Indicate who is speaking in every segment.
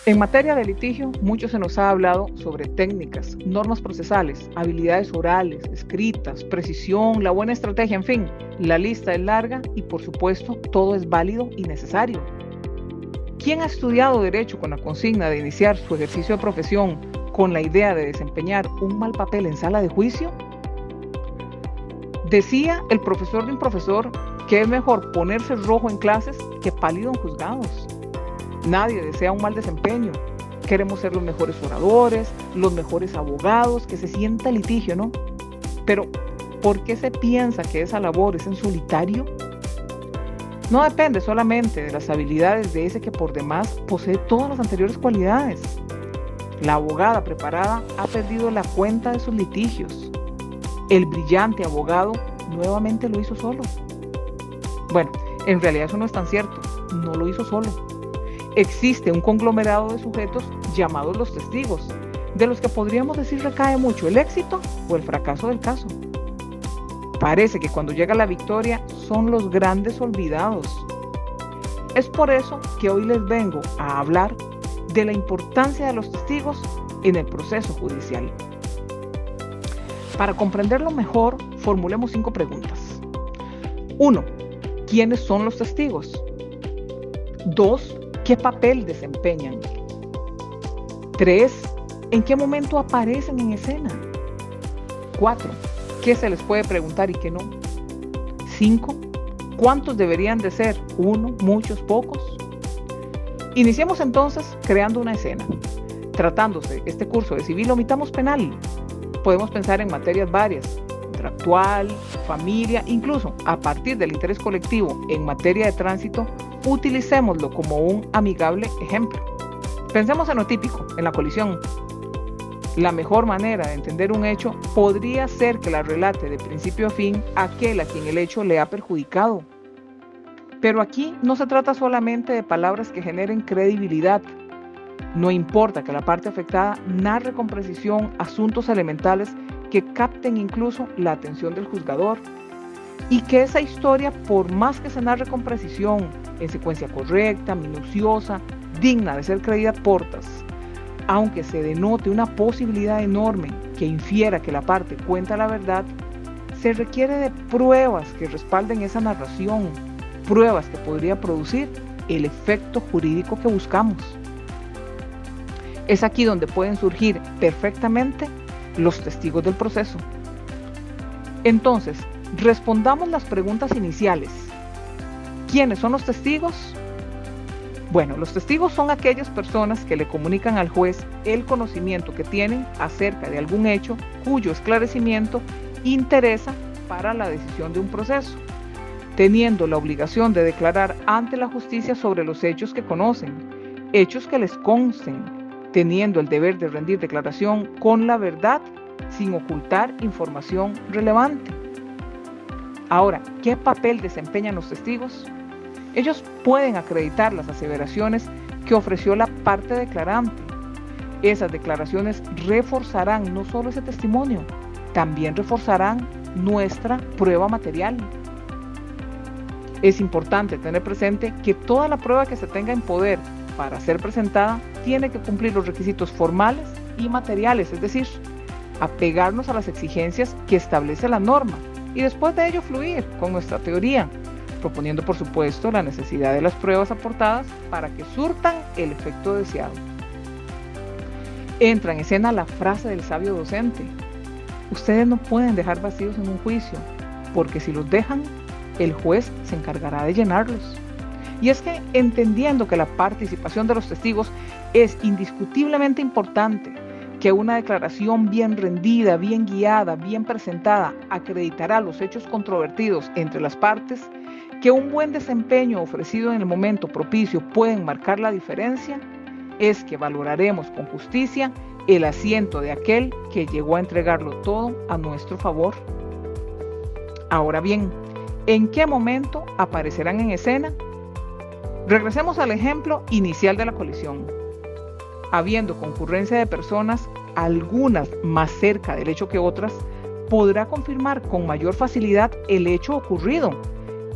Speaker 1: En materia de litigio, mucho se nos ha hablado sobre técnicas, normas procesales, habilidades orales, escritas, precisión, la buena estrategia, en fin, la lista es larga y por supuesto todo es válido y necesario. ¿Quién ha estudiado Derecho con la consigna de iniciar su ejercicio de profesión con la idea de desempeñar un mal papel en sala de juicio? Decía el profesor de un profesor que es mejor ponerse rojo en clases que pálido en juzgados. Nadie desea un mal desempeño. Queremos ser los mejores oradores, los mejores abogados, que se sienta el litigio, ¿no? Pero, ¿por qué se piensa que esa labor es en solitario? No depende solamente de las habilidades de ese que por demás posee todas las anteriores cualidades. La abogada preparada ha perdido la cuenta de sus litigios. El brillante abogado nuevamente lo hizo solo. Bueno, en realidad eso no es tan cierto. No lo hizo solo. Existe un conglomerado de sujetos llamados los testigos, de los que podríamos decir recae mucho el éxito o el fracaso del caso. Parece que cuando llega la victoria son los grandes olvidados. Es por eso que hoy les vengo a hablar de la importancia de los testigos en el proceso judicial. Para comprenderlo mejor, formulemos 5 preguntas. 1. ¿Quiénes son los testigos? 2. ¿Qué papel desempeñan? 3. ¿En qué momento aparecen en escena? 4. ¿Qué se les puede preguntar y qué no? 5. ¿Cuántos deberían de ser? ¿1, muchos, pocos? Iniciemos entonces creando una escena. Tratándose este curso de civil, omitamos penal. Podemos pensar en materias varias, contractual, familia, incluso a partir del interés colectivo en materia de tránsito, utilicémoslo como un amigable ejemplo. Pensemos en lo típico, en la colisión. La mejor manera de entender un hecho podría ser que la relate de principio a fin aquel a quien el hecho le ha perjudicado. Pero aquí no se trata solamente de palabras que generen credibilidad. No importa que la parte afectada narre con precisión asuntos elementales que capten incluso la atención del juzgador. Y que esa historia, por más que se narre con precisión, en secuencia correcta, minuciosa, digna de ser creída a portas, aunque se denote una posibilidad enorme que infiera que la parte cuenta la verdad, se requiere de pruebas que respalden esa narración, pruebas que podría producir el efecto jurídico que buscamos. Es aquí donde pueden surgir perfectamente los testigos del proceso. Entonces, respondamos las preguntas iniciales. ¿Quiénes son los testigos? Bueno, los testigos son aquellas personas que le comunican al juez el conocimiento que tienen acerca de algún hecho cuyo esclarecimiento interesa para la decisión de un proceso, teniendo la obligación de declarar ante la justicia sobre los hechos que conocen, hechos que les consten, teniendo el deber de rendir declaración con la verdad sin ocultar información relevante. Ahora, ¿qué papel desempeñan los testigos? Ellos pueden acreditar las aseveraciones que ofreció la parte declarante. Esas declaraciones reforzarán no solo ese testimonio, también reforzarán nuestra prueba material. Es importante tener presente que toda la prueba que se tenga en poder para ser presentada tiene que cumplir los requisitos formales y materiales, es decir, apegarnos a las exigencias que establece la norma y después de ello fluir con nuestra teoría, proponiendo por supuesto la necesidad de las pruebas aportadas para que surtan el efecto deseado. Entra en escena la frase del sabio docente: ustedes no pueden dejar vacíos en un juicio, porque si los dejan, el juez se encargará de llenarlos. Y es que, entendiendo que la participación de los testigos es indiscutiblemente importante, que una declaración bien rendida, bien guiada, bien presentada acreditará los hechos controvertidos entre las partes, que un buen desempeño ofrecido en el momento propicio pueden marcar la diferencia, es que valoraremos con justicia el asiento de aquel que llegó a entregarlo todo a nuestro favor. Ahora bien, ¿en qué momento aparecerán en escena? Regresemos al ejemplo inicial de la colisión. Habiendo concurrencia de personas, algunas más cerca del hecho que otras, podrá confirmar con mayor facilidad el hecho ocurrido,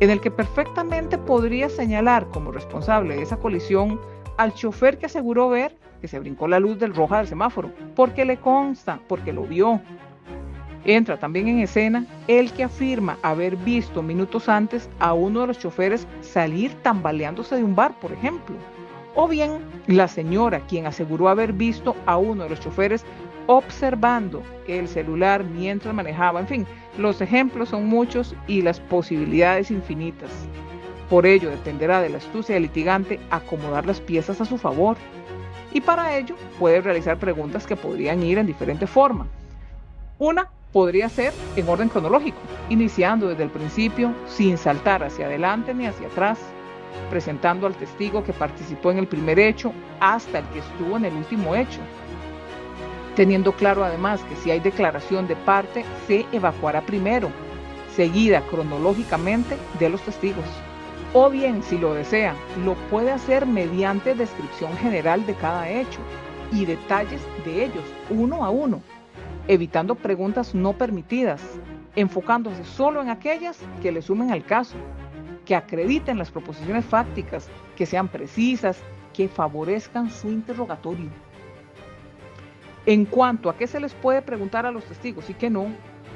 Speaker 1: en el que perfectamente podría señalar como responsable de esa colisión al chofer que aseguró ver que se brincó la luz del roja del semáforo, porque le consta, porque lo vio. Entra también en escena el que afirma haber visto minutos antes a uno de los choferes salir tambaleándose de un bar, por ejemplo. O bien la señora quien aseguró haber visto a uno de los choferes observando el celular mientras manejaba. En fin, los ejemplos son muchos y las posibilidades infinitas. Por ello dependerá de la astucia del litigante acomodar las piezas a su favor. Y para ello puede realizar preguntas que podrían ir en diferente forma. Una podría ser en orden cronológico, iniciando desde el principio sin saltar hacia adelante ni hacia atrás, presentando al testigo que participó en el primer hecho hasta el que estuvo en el último hecho, teniendo claro además que si hay declaración de parte se evacuará primero, seguida cronológicamente de los testigos. O bien, si lo desea, lo puede hacer mediante descripción general de cada hecho y detalles de ellos, uno a uno, evitando preguntas no permitidas, enfocándose solo en aquellas que le sumen al caso, que acrediten las proposiciones fácticas, que sean precisas, que favorezcan su interrogatorio. En cuanto a qué se les puede preguntar a los testigos y qué no,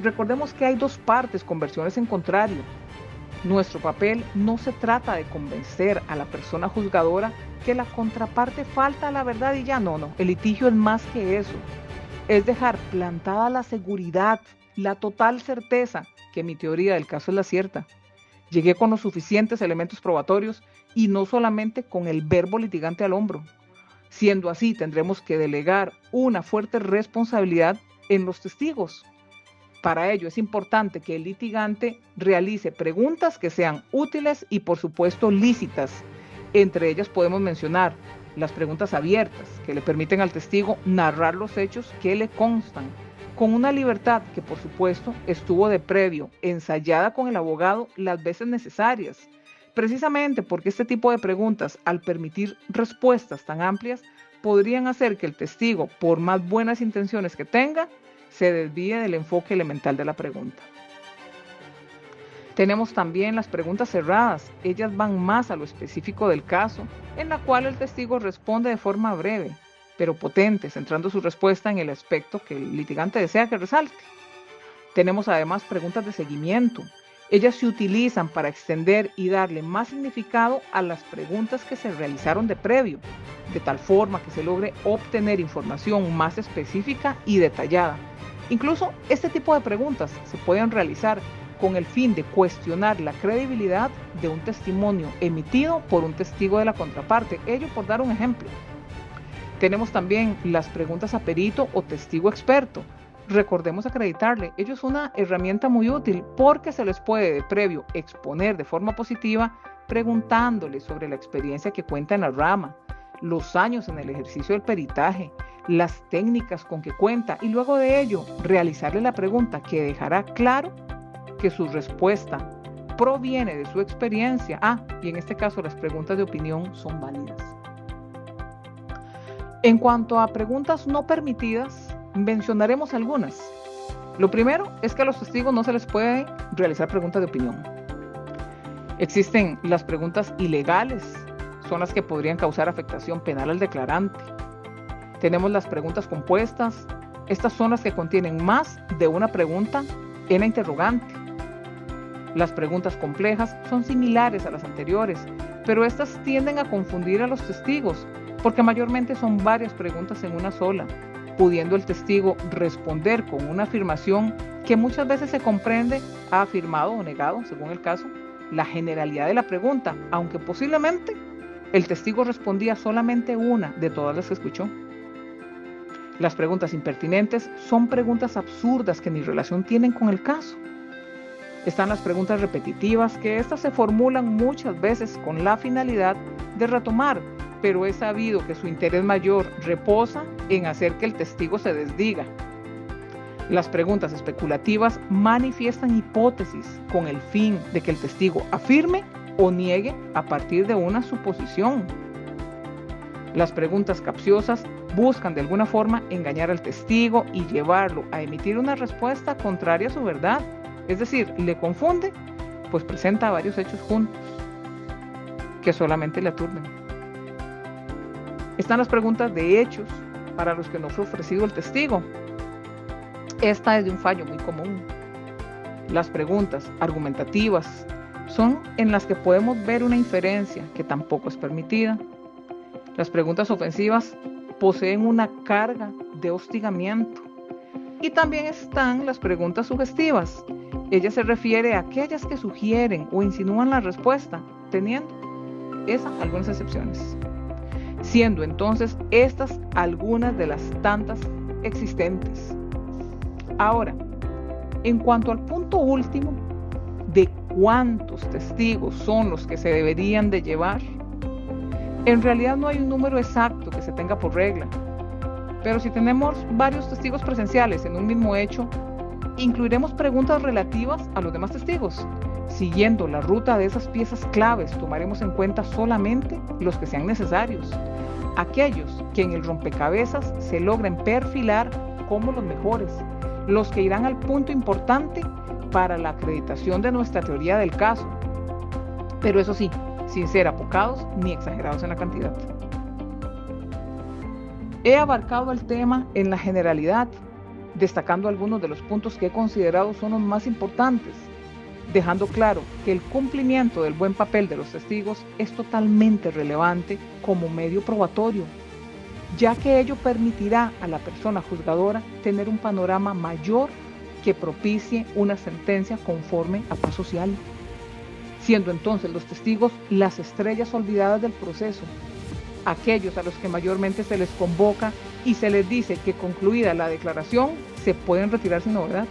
Speaker 1: recordemos que hay dos partes con versiones en contrario. Nuestro papel no se trata de convencer a la persona juzgadora que la contraparte falta a la verdad y ya no, el litigio es más que eso. Es dejar plantada la seguridad, la total certeza que mi teoría del caso es la cierta. Llegué con los suficientes elementos probatorios y no solamente con el verbo litigante al hombro. Siendo así, tendremos que delegar una fuerte responsabilidad en los testigos. Para ello es importante que el litigante realice preguntas que sean útiles y por supuesto lícitas. Entre ellas podemos mencionar las preguntas abiertas, que le permiten al testigo narrar los hechos que le constan, con una libertad que por supuesto estuvo de previo, ensayada con el abogado las veces necesarias, precisamente porque este tipo de preguntas, al permitir respuestas tan amplias, podrían hacer que el testigo, por más buenas intenciones que tenga, se desvíe del enfoque elemental de la pregunta. Tenemos también las preguntas cerradas. Ellas van más a lo específico del caso, en la cual el testigo responde de forma breve, pero potente, centrando su respuesta en el aspecto que el litigante desea que resalte. Tenemos además preguntas de seguimiento. Ellas se utilizan para extender y darle más significado a las preguntas que se realizaron de previo, de tal forma que se logre obtener información más específica y detallada. Incluso este tipo de preguntas se pueden realizar con el fin de cuestionar la credibilidad de un testimonio emitido por un testigo de la contraparte, ello por dar un ejemplo. Tenemos también las preguntas a perito o testigo experto. Recordemos acreditarle, ello es una herramienta muy útil porque se les puede de previo exponer de forma positiva preguntándole sobre la experiencia que cuenta en la rama, los años en el ejercicio del peritaje, las técnicas con que cuenta y luego de ello realizarle la pregunta que dejará claro que su respuesta proviene de su experiencia. Y en este caso las preguntas de opinión son válidas. En cuanto a preguntas no permitidas, mencionaremos algunas. Lo primero es que a los testigos no se les puede realizar preguntas de opinión. Existen las preguntas ilegales, son las que podrían causar afectación penal al declarante. Tenemos las preguntas compuestas, estas son las que contienen más de una pregunta en la interrogante. Las preguntas complejas son similares a las anteriores, pero estas tienden a confundir a los testigos, porque mayormente son varias preguntas en una sola, pudiendo el testigo responder con una afirmación que muchas veces se comprende, ha afirmado o negado, según el caso, la generalidad de la pregunta, aunque posiblemente el testigo respondía solamente una de todas las que escuchó. Las preguntas impertinentes son preguntas absurdas que ni relación tienen con el caso. Están las preguntas repetitivas, que estas se formulan muchas veces con la finalidad de retomar, pero es sabido que su interés mayor reposa en hacer que el testigo se desdiga. Las preguntas especulativas manifiestan hipótesis con el fin de que el testigo afirme o niegue a partir de una suposición. Las preguntas capciosas buscan de alguna forma engañar al testigo y llevarlo a emitir una respuesta contraria a su verdad. Es decir, le confunde, pues presenta varios hechos juntos que solamente le aturden. Están las preguntas de hechos para los que no fue ofrecido el testigo. Esta es de un fallo muy común. Las preguntas argumentativas son en las que podemos ver una inferencia que tampoco es permitida. Las preguntas ofensivas poseen una carga de hostigamiento. Y también están las preguntas sugestivas. Ella se refiere a aquellas que sugieren o insinúan la respuesta, teniendo algunas excepciones. Siendo entonces estas algunas de las tantas existentes. Ahora, en cuanto al punto último de cuántos testigos son los que se deberían de llevar, en realidad no hay un número exacto que se tenga por regla, pero si tenemos varios testigos presenciales en un mismo hecho, incluiremos preguntas relativas a los demás testigos. Siguiendo la ruta de esas piezas claves, tomaremos en cuenta solamente los que sean necesarios, aquellos que en el rompecabezas se logren perfilar como los mejores, los que irán al punto importante para la acreditación de nuestra teoría del caso, pero eso sí, sin ser apocados ni exagerados en la cantidad. He abarcado el tema en la generalidad, destacando algunos de los puntos que he considerado son los más importantes, dejando claro que el cumplimiento del buen papel de los testigos es totalmente relevante como medio probatorio, ya que ello permitirá a la persona juzgadora tener un panorama mayor que propicie una sentencia conforme a paz social, siendo entonces los testigos las estrellas olvidadas del proceso, aquellos a los que mayormente se les convoca y se les dice que concluida la declaración se pueden retirar sin novedad.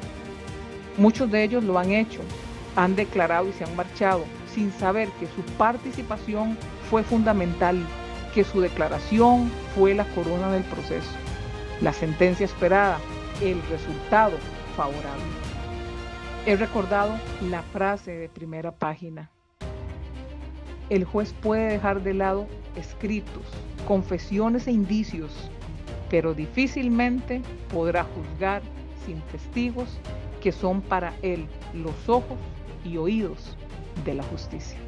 Speaker 1: Muchos de ellos lo han hecho, han declarado y se han marchado sin saber que su participación fue fundamental, que su declaración fue la corona del proceso, la sentencia esperada, el resultado favorable. He recordado la frase de primera página. El juez puede dejar de lado escritos, confesiones e indicios, pero difícilmente podrá juzgar sin testigos que son para él los ojos y oídos de la justicia.